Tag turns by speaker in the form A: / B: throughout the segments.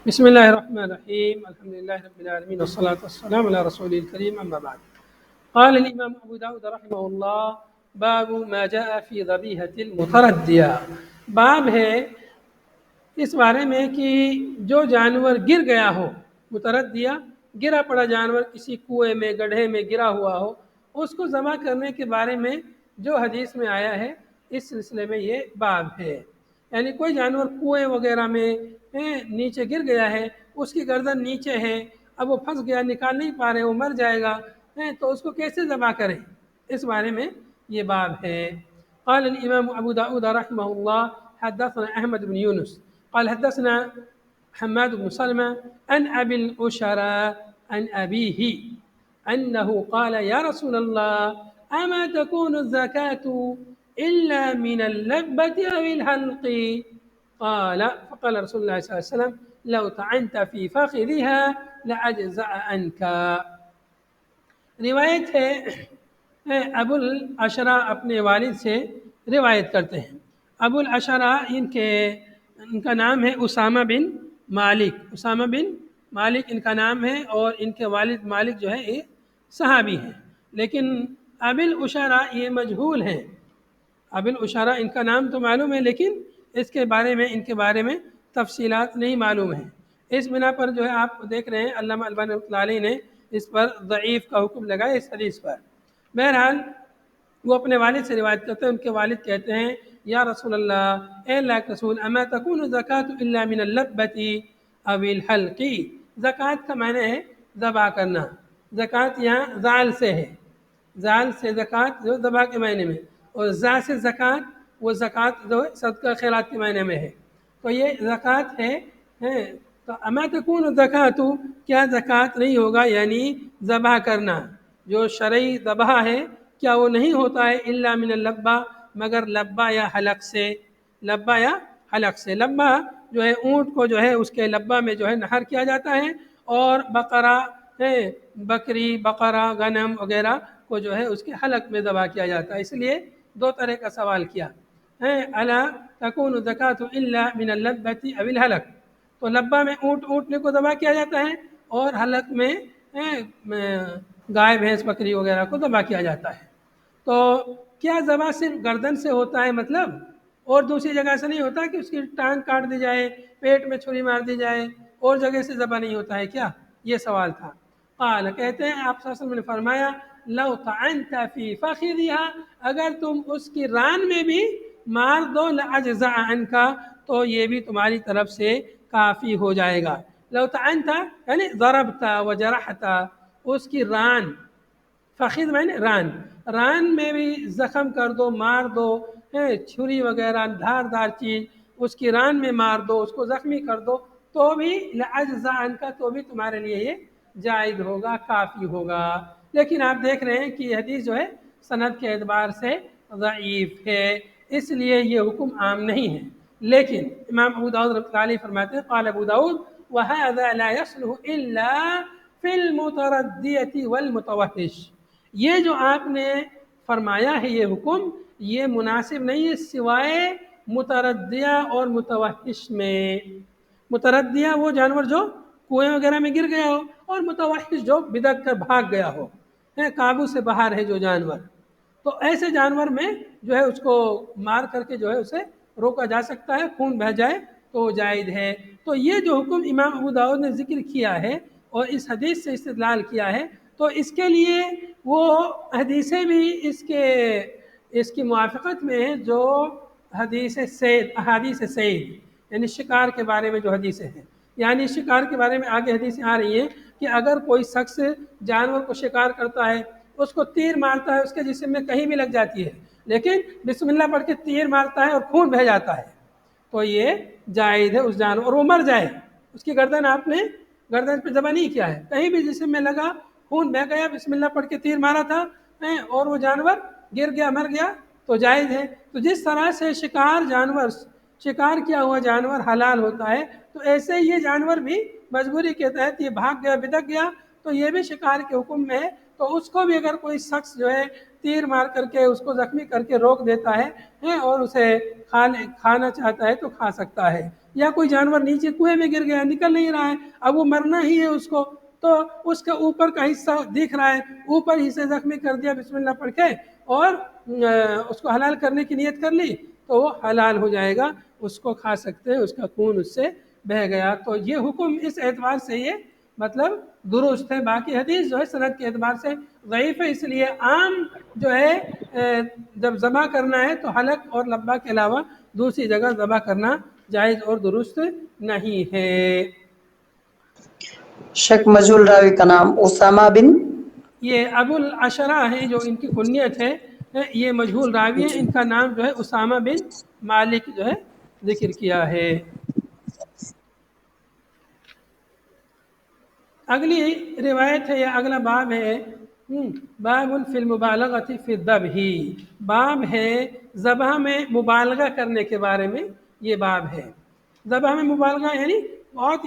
A: بسم الله الرحمن الرحيم الحمد لله رب العالمين والصلاة والسلام على رسوله الكريم أما بعد قال الإمام أبو داود رحمه الله باب ما جاء في ذبيحة المتردية باب ہے اس بارے میں کہ جو جانور گر گیا ہو، متردیہ گرا پڑا جانور کسی کنویں میں گڈھے میں گرا ہوا ہو، اس کو ذبح کرنے کے بارے میں جو حدیث میں آیا ہے اس سلسلے میں یہ باب ہے۔ یعنی کوئی جانور کنویں وغیرہ میں نیچے گر گیا ہے، اس کی گردن نیچے ہے، اب وہ پھنس گیا، نکال نہیں پا رہے، وہ مر جائے گا، تو اس کو کیسے ذبح کریں، اس بارے میں یہ باب ہے۔ قال الامام ابو داود رحمه الله حدثنا احمد بن يونس قال حدثنا حماد بن سلمة عن ابي الاشراء عن ابيه انه قال يا رسول الله اما تكون الزكاة الا من اللبة او الحلق فقال رسول الله صلى الله عليه وسلم لو طعنت في فخذها لأجزأ عنك۔ روایت ہے ابو الاشرا اپنے والد سے روایت کرتے ہیں۔ ابو الاشرا ان کا نام ہے اسامہ بن مالک ان کا نام ہے، اور ان کے والد مالک جو ہے یہ صحابی ہیں، لیکن ابو الاشرا یہ مجہول ہیں۔ ابو الاشرا ان کا نام تو معلوم ہے، لیکن ان کے بارے میں تفصیلات نہیں معلوم ہیں۔ اس بنا پر جو ہے آپ دیکھ رہے ہیں علامہ البانی رحمۃ اللہ علیہ نے اس پر ضعیف کا حکم لگایا اس حدیث پر۔ بہرحال وہ اپنے والد سے روایت کرتے ہیں، ان کے والد کہتے ہیں یا رسول اللہ، اے اللہ کے رسول، اما تکون الزکاۃ الا من اللبۃ او الحلق، زکوٰۃ کا معنی ہے ذبح کرنا۔ زکوٰۃ یہاں زال سے ہے، زال سے زکوٰۃ جو ذبح کے معنی میں، اور زا سے زکوٰۃ وہ زکوٰۃ جو صدقہ خیرات کے معنی میں ہے، تو یہ زکوٰۃ ہے۔ تو اما تکون الزکاۃ، کیا زکوٰۃ نہیں ہوگا، یعنی ذبح کرنا جو شرعی ذبح ہے کیا وہ نہیں ہوتا ہے الا من اللبہ، مگر لبہ یا حلق سے۔ لبہ جو ہے اونٹ کو جو ہے اس کے لبہ میں جو ہے نہر کیا جاتا ہے، اور بکری بقرہ غنم وغیرہ کو جو ہے اس کے حلق میں ذبح کیا جاتا ہے۔ اس لیے دو طرح کا سوال کیا ہے، الا تکون الزکاۃ الا من اللبۃ او الحلق، تو لبہ میں اونٹنے کو ذبح کیا جاتا ہے، اور حلق میں گائے بھینس بکری وغیرہ کو ذبح کیا جاتا ہے۔ تو کیا ذبح صرف گردن سے ہوتا ہے مطلب، اور دوسری جگہ سے نہیں ہوتا کہ اس کی ٹانگ کاٹ دی جائے، پیٹ میں چھری مار دی جائے، اور جگہ سے ذبح نہیں ہوتا ہے کیا، یہ سوال تھا۔ قال، کہتے ہیں آپ صلی اللہ علیہ وسلم نے فرمایا لو طعنت فی فخذها، اگر تم اس کی ران میں بھی مار دو، لاجزع عنک، تو یہ بھی تمہاری طرف سے کافی ہو جائے گا۔ لو طعنت یعنی ضربت وجرحت، اس کی ران، فخذ میں نے ران میں بھی زخم کر دو، مار دو، چھری وغیرہ دھاردار چیز اس کی ران میں مار دو، اس کو زخمی کر دو، تو بھی لأجزع عنک، تو بھی تمہارے لیے یہ جائز ہوگا، کافی ہوگا۔ لیکن آپ دیکھ رہے ہیں کہ یہ حدیث جو ہے سند کے اعتبار سے ضعیف ہے، اس لیے یہ حکم عام نہیں ہے۔ لیکن امام ابو داؤد رحمۃ اللہ علیہ فرماتے ہیں قال ابو داؤد وهذا لا يصلح الا في المتردية والمتوحش، یہ جو آپ نے فرمایا ہے یہ حکم، یہ مناسب نہیں ہے سوائے متردیہ اور متوحش میں۔ متردیہ وہ جانور جو کنویں وغیرہ میں گر گیا ہو، اور متوحش جو بدک کر بھاگ گیا ہو، قابو سے باہر ہے جو جانور، تو ایسے جانور میں جو ہے اس کو مار کر کے جو ہے اسے روکا جا سکتا ہے، خون بہہ جائے تو جائز ہے۔ تو یہ جو حکم امام ابو داؤد نے ذکر کیا ہے اور اس حدیث سے استدلال کیا ہے، تو اس کے لیے وہ حدیثیں بھی اس کی موافقت میں ہیں جو احادیث سید یعنی شکار کے بارے میں جو حدیثیں ہیں، یعنی شکار کے بارے میں آگے حدیثیں آ رہی ہیں کہ اگر کوئی شخص جانور کو شکار کرتا ہے، اس کو تیر مارتا ہے، اس کے جسم میں کہیں بھی لگ جاتی ہے، لیکن بسم اللہ پڑھ کے تیر مارتا ہے اور خون بہہ جاتا ہے، تو یہ جائز ہے اس جانور، اور وہ مر جائے، اس کی گردن آپ نے گردن پہ ذبح نہیں کیا ہے، کہیں بھی جسم میں لگا، خون بہہ گیا، بسم اللہ پڑھ کے تیر مارا تھا، اور وہ جانور گر گیا، مر گیا، تو جائز ہے۔ تو جس طرح سے شکار کیا ہوا جانور حلال ہوتا ہے، تو ایسے ہی یہ جانور بھی مجبوری کے تحت یہ بھاگ گیا، بدک گیا، تو یہ بھی شکار کے حکم میں ہے، تو اس کو بھی اگر کوئی شخص جو ہے تیر مار کر کے اس کو زخمی کر کے روک دیتا ہے اور اسے کھانا چاہتا ہے تو کھا سکتا ہے. یا کوئی جانور نیچے کنویں میں گر گیا، نکل نہیں رہا ہے، اب وہ مرنا ہی ہے اس کو، تو اس کا اوپر کا حصہ دکھ رہا ہے، اوپر ہی سے زخمی کر دیا بسم اللہ پڑھ کے اور اس کو حلال کرنے کی نیت کر لی تو وہ حلال ہو جائے گا، اس کو کھا سکتے ہیں، اس کا خون اس سے بہہ گیا. تو یہ حکم اس اعتبار سے یہ مطلب درست ہے. باقی حدیث جو ہے سند کے اعتبار سے ضعیف ہے، اس لیے عام جو ہے جب ذبح کرنا ہے تو حلق اور لبہ کے علاوہ دوسری جگہ ذبح کرنا جائز اور درست نہیں ہے.
B: شک مجہول راوی کا نام اسامہ بن
A: یہ ابو العشرہ ہیں جو ان کی کنیت ہے، یہ مجہول راوی ہیں، ان کا نام جو ہے اسامہ بن مالک جو ہے ذکر کیا ہے. اگلی روایت ہے یا اگلا باب ہے باب فی المبالغۃ فی الذبح، باب ہے ذبح میں مبالغہ کرنے کے بارے میں. یہ باب ہے ذبح میں مبالغہ یعنی بہت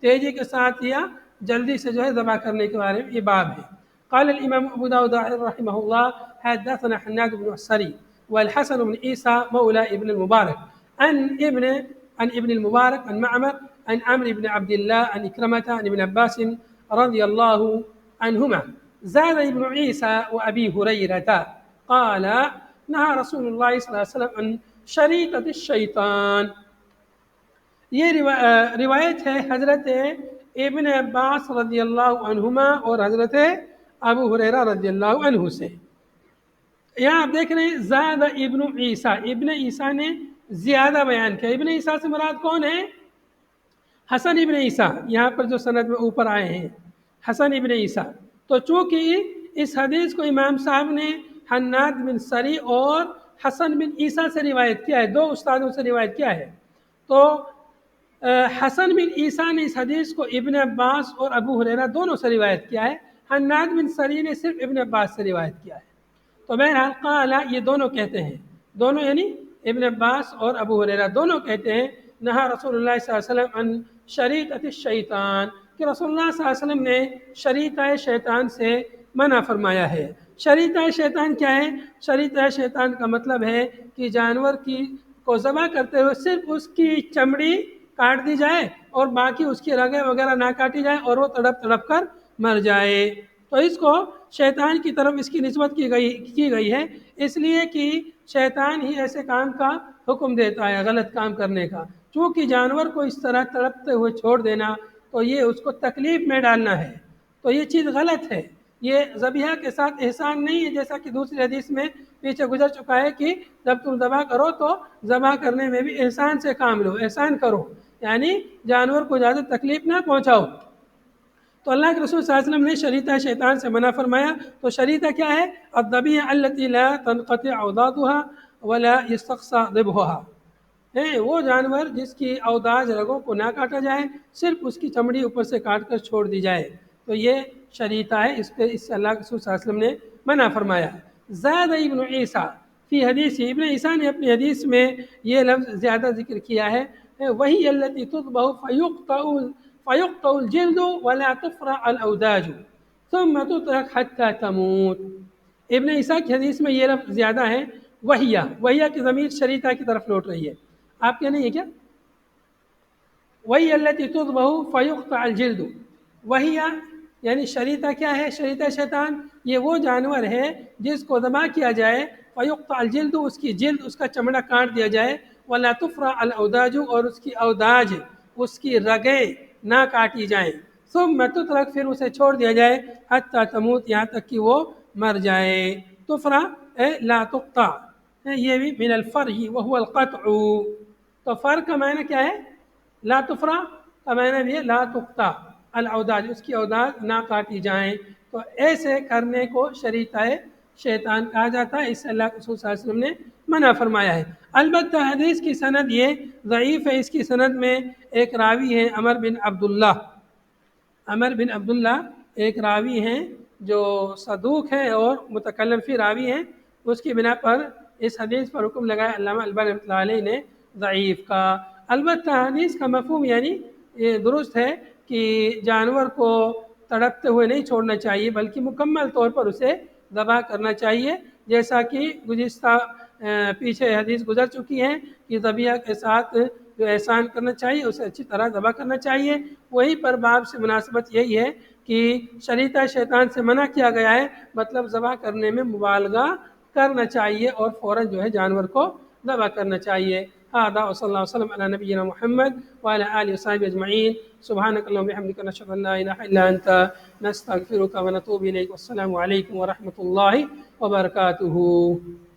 A: تیزی کے ساتھ یا جلدی سے جو ہے ذبح کرنے کے بارے میں یہ باب ہے. قال الامام ابو داود رحمه الله حدثنا حناد بن السري والحسن بن عيسى مولى ابن المبارك عن ابن المبارك عن معمر عن عمرو بن عبد الله عن إكرمة عن ابن عباس رضي الله عنهما زاد ابن عيسى وأبي هريرة قال نهى رسول الله صلى الله عليه وسلم عن شریطۃ الشیطان. یہ روایت ہے حضرت ابن عباس رضی اللہ عنہما اور حضرت ابو ہریرہ رضی اللہ عنہ سے. یہاں آپ دیکھ رہے ہیں زاد ابن عیسیٰ، ابن عیسیٰ نے زیادہ بیان کیا. ابن عیسیٰ سے مراد کون ہے؟ حسن ابن عیسیٰ. یہاں پر جو سند میں اوپر آئے ہیں حسن ابن عیسیٰ. تو چونکہ اس حدیث کو امام صاحب نے حناد بن سری اور حسن بن عیسیٰ سے روایت کیا ہے، دو استادوں سے روایت کیا ہے، تو حسن بن عیسیٰ نے اس حدیث کو ابن عباس اور ابو ہریرہ دونوں سے روایت کیا ہے، حناد بن سری نے صرف ابن عباس سے روایت کیا ہے. تو بہرحال قال یہ دونوں کہتے ہیں، دونوں یعنی ابن عباس اور ابو ہریرہ دونوں کہتے ہیں نہا رسول اللہ صلی اللہ علیہ وسلم عن شریطۃ الشیطان، کہ رسول اللہ صلی اللہ علیہ وسلم نے شریطہ شیطان سے منع فرمایا ہے. شریطہ شیطان کیا ہے؟ شریطہ شیطان کا مطلب ہے کہ جانور کو ذبح کرتے ہوئے صرف اس کی چمڑی کاٹ دی جائے اور باقی اس کی رگیں وغیرہ نہ کاٹی جائے اور وہ تڑپ تڑپ کر مر جائے. تو اس کو شیطان کی طرف اس کی نسبت کی گئی ہے، اس لیے کہ شیطان ہی ایسے کام کا حکم دیتا ہے، غلط کام کرنے کا. چونکہ جانور کو اس طرح تڑپتے ہوئے چھوڑ دینا تو یہ اس کو تکلیف میں ڈالنا ہے، تو یہ چیز غلط ہے. یہ ذبیحہ کے ساتھ احسان نہیں ہے، جیسا کہ دوسری حدیث میں پیچھے گزر چکا ہے کہ جب تم ذبح کرو تو ذبح کرنے میں بھی احسان سے کام لو، احسان کرو، یعنی جانور کو زیادہ تکلیف نہ پہنچاؤ. تو اللہ کے رسول صلی اللہ علیہ وسلم نے شریطہ شیطان سے منع فرمایا. تو شریطہ کیا ہے؟ الذبیحہ التی لا تنقطع اوداجها ولا یستقصى ذبحها، وہ جانور جس کی اوداج رگوں کو نہ کاٹا جائے، صرف اس کی چمڑی اوپر سے کاٹ کر چھوڑ دی جائے، تو یہ شریطہ ہے. اس سے اللہ کے رسول صلی اللہ علیہ وسلم نے منع فرمایا. زاد ابن عیسیٰ فی حدیث، ابن عیسیٰ نے اپنی حدیث میں یہ لفظ زیادہ ذکر کیا ہے، وہی التی تذبح فیقطع الجلد ولا تفرع الاوداج ثم تترك حتى تموت. ابن عیسیٰ کی حدیث میں یہ لفظ زیادہ ہے، وہیہ کی ضمیر شریطہ کی طرف لوٹ رہی ہے. آپ کیا نہیں ہے کیا؟ وہی التی تذبح فیقطع الجلد، وہیہ یعنی شریطہ کیا ہے؟ شریطہ شیطان یہ وہ جانور ہے جس کو ذبح کیا جائے، فیقطع الجلد اس کی جلد اس کا چمڑا کاٹ دیا جائے، ولا تفرع الاوداج اور اس کی اوداج اس کی رگیں نہ کاٹی جائیں، ثم تترک پھر اسے چھوڑ دیا جائے، حتی تموت یہاں تک کہ وہ مر جائے. تفرع لا تقطع، یہ بھی من الفرع وهو القطع. تو فر کا معنی کیا ہے؟ لا تفرع کا معنی بھی ہے لا تقطع الاوداج، اس کی اوداج نہ کاٹی جائیں. تو ایسے کرنے کو شریطہ شیطان کہا جاتا ہے، اس سے اللہ کے رسول صلی اللہ علیہ وسلم نے منع فرمایا ہے. البتہ حدیث کی سند یہ ضعیف ہے. اس کی سند میں ایک راوی ہے عمر بن عبداللہ ایک راوی ہیں جو صدوق ہیں اور متکلم فی راوی ہیں. اس کی بنا پر اس حدیث پر حکم لگایا علامہ البانی رحمۃ اللہ علیہ نے ضعیف کا. البتہ حدیث کا مفہوم یعنی یہ درست ہے کہ جانور کو تڑپتے ہوئے نہیں چھوڑنا چاہیے، بلکہ مکمل طور پر اسے ذبح کرنا چاہیے، جیسا کہ گزشتہ پیچھے حدیث گزر چکی ہے کہ ذبیحہ کے ساتھ جو احسان کرنا چاہیے اسے اچھی طرح ذبح کرنا چاہیے۔ وہیں پر باب سے مناسبت یہی ہے کہ شریطہ شیطان سے منع کیا گیا ہے، مطلب ذبح کرنے میں مبالغہ کرنا چاہیے اور فوراً جو ہے جانور کو ذبح کرنا چاہیے۔ هذا وصلی اللہ وسلم علی نبینا محمد وعلی آلہ وصحبہ اجمعین۔ سبحانک اللہم وبحمدک، نشہد ان لا الہ الا انت، نستغفرک ونتوب الیک۔ والسلام علیکم ورحمۃ اللہ وبرکاتہ۔